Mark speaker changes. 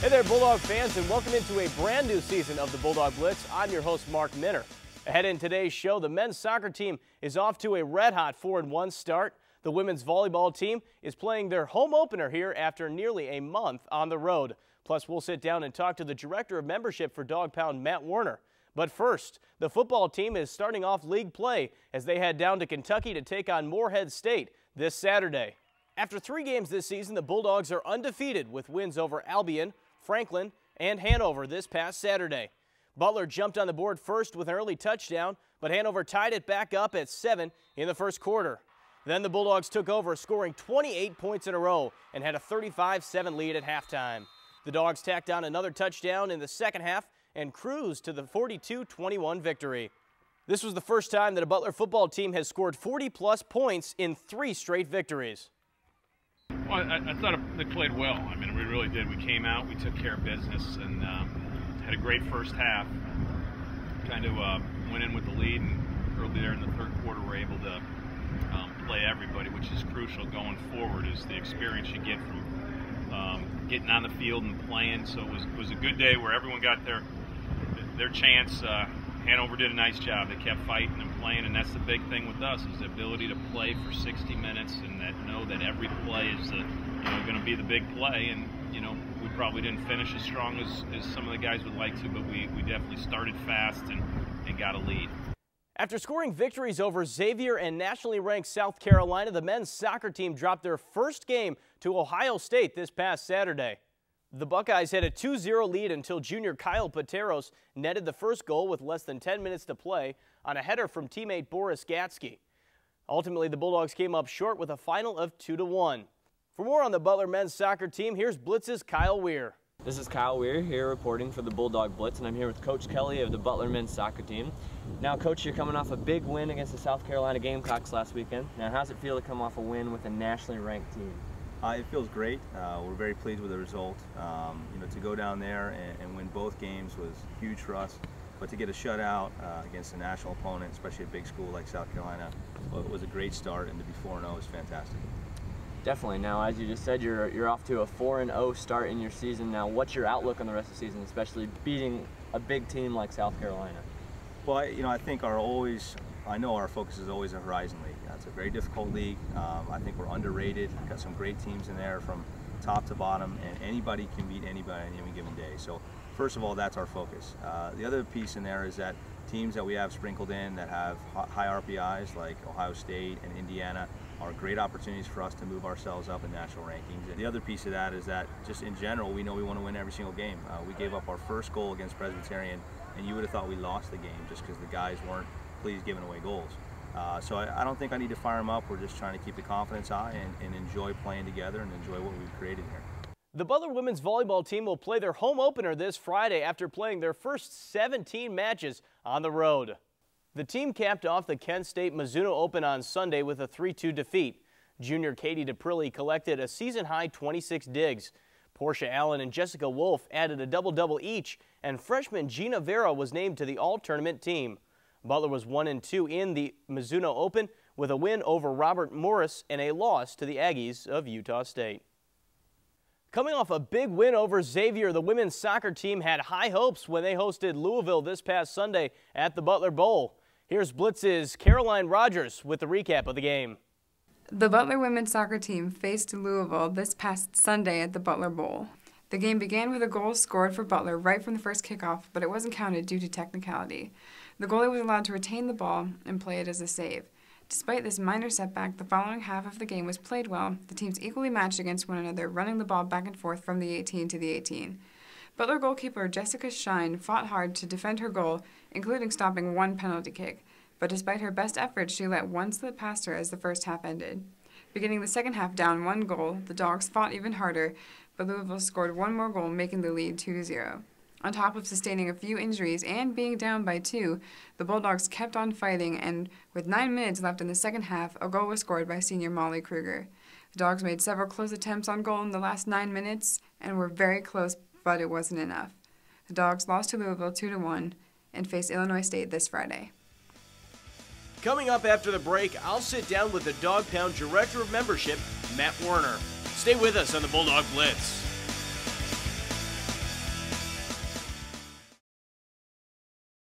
Speaker 1: Hey there, Bulldog fans, and welcome into a brand new season of the Bulldog Blitz. I'm your host, Mark Minner. Ahead in today's show, the men's soccer team is off to a red-hot 4-1 start. The women's volleyball team is playing their home opener here after nearly a month on the road. Plus, we'll sit down and talk to the Director of Membership for Dog Pound, Matt Werner. But first, the football team is starting off league play as they head down to Kentucky to take on Morehead State this Saturday. After 3 games this season, the Bulldogs are undefeated with wins over Albion, Franklin, and Hanover this past Saturday. Butler jumped on the board first with an early touchdown, but Hanover tied it back up at 7 in the first quarter. Then the Bulldogs took over, scoring 28 points in a row and had a 35-7 lead at halftime. The Dogs tacked on another touchdown in the second half and cruised to the 42-21 victory. This was the first time that a Butler football team has scored 40-plus points in 3 straight victories.
Speaker 2: Well, I thought they played well. I mean, we really did. We came out, we took care of business, and had a great first half. Kind of went in with the lead, and early there in the third quarter, we're able to play everybody, which is crucial going forward, is the experience you get from getting on the field and playing. So it was a good day where everyone got their chance. Hanover did a nice job. They kept fighting and playing, and that's the big thing with us, is the ability to play for 60 minutes and know that every play is going to be the big play. And we probably didn't finish as strong as some of the guys would like to, but we definitely started fast and got a lead.
Speaker 1: After scoring victories over Xavier and nationally ranked South Carolina, the men's soccer team dropped their first game to Ohio State this past Saturday. The Buckeyes had a 2-0 lead until junior Kyle Pateros netted the first goal with less than 10 minutes to play on a header from teammate Boris Gatsky. Ultimately, the Bulldogs came up short with a final of 2-1. For more on the Butler men's soccer team, here's Blitz's Kyle Weir.
Speaker 3: This is Kyle Weir here reporting for the Bulldog Blitz, and I'm here with Coach Kelly of the Butler men's soccer team. Now, Coach, you're coming off a big win against the South Carolina Gamecocks last weekend. Now, how's it feel to come off a win with a nationally ranked team?
Speaker 4: It feels great. We're very pleased with the result. To go down there and win both games was huge for us. But to get a shutout against a national opponent, especially a big school like South Carolina, was a great start, and to be 4-0 is fantastic.
Speaker 3: Definitely. Now, as you just said, you're off to a 4-0 start in your season. Now, what's your outlook on the rest of the season, especially beating a big team like South Carolina?
Speaker 4: Well, I think I know our focus is always a Horizon League. It's a very difficult league. I think we're underrated. We've got some great teams in there from top to bottom, and anybody can beat anybody on any given day. So first of all, that's our focus. The other piece in there is that teams that we have sprinkled in that have high RPIs like Ohio State and Indiana are great opportunities for us to move ourselves up in national rankings. And the other piece of that is that just in general, we know we want to win every single game. We gave up our first goal against Presbyterian, and you would have thought we lost the game just because the guys weren't pleased giving away goals. So I don't think I need to fire them up. We're just trying to keep the confidence high and enjoy playing together and enjoy what we've created here.
Speaker 1: The Butler women's volleyball team will play their home opener this Friday after playing their first 17 matches on the road. The team capped off the Kent State Mizuno Open on Sunday with a 3-2 defeat. Junior Katie DePrilli collected a season-high 26 digs. Portia Allen and Jessica Wolf added a double-double each, and freshman Gina Vera was named to the all-tournament team. Butler was 1-2 in the Mizuno Open with a win over Robert Morris and a loss to the Aggies of Utah State. Coming off a big win over Xavier, the women's soccer team had high hopes when they hosted Louisville this past Sunday at the Butler Bowl. Here's Blitz's Caroline Rogers with the recap of the game.
Speaker 5: The Butler women's soccer team faced Louisville this past Sunday at the Butler Bowl. The game began with a goal scored for Butler right from the first kickoff, but it wasn't counted due to technicality. The goalie was allowed to retain the ball and play it as a save. Despite this minor setback, the following half of the game was played well, the teams equally matched against one another, running the ball back and forth from the 18 to the 18. Butler goalkeeper Jessica Shine fought hard to defend her goal, including stopping one penalty kick, but despite her best efforts, she let one slip past her as the first half ended. Beginning the second half down 1 goal, the Dogs fought even harder, but Louisville scored one more goal, making the lead 2-0. On top of sustaining a few injuries and being down by 2, the Bulldogs kept on fighting, and with 9 minutes left in the second half, a goal was scored by senior Molly Kruger. The Dogs made several close attempts on goal in the last 9 minutes and were very close, but it wasn't enough. The Dogs lost to Louisville 2-1 and face Illinois State this Friday.
Speaker 1: Coming up after the break, I'll sit down with the Dog Pound Director of Membership, Matt Werner. Stay with us on the Bulldog Blitz.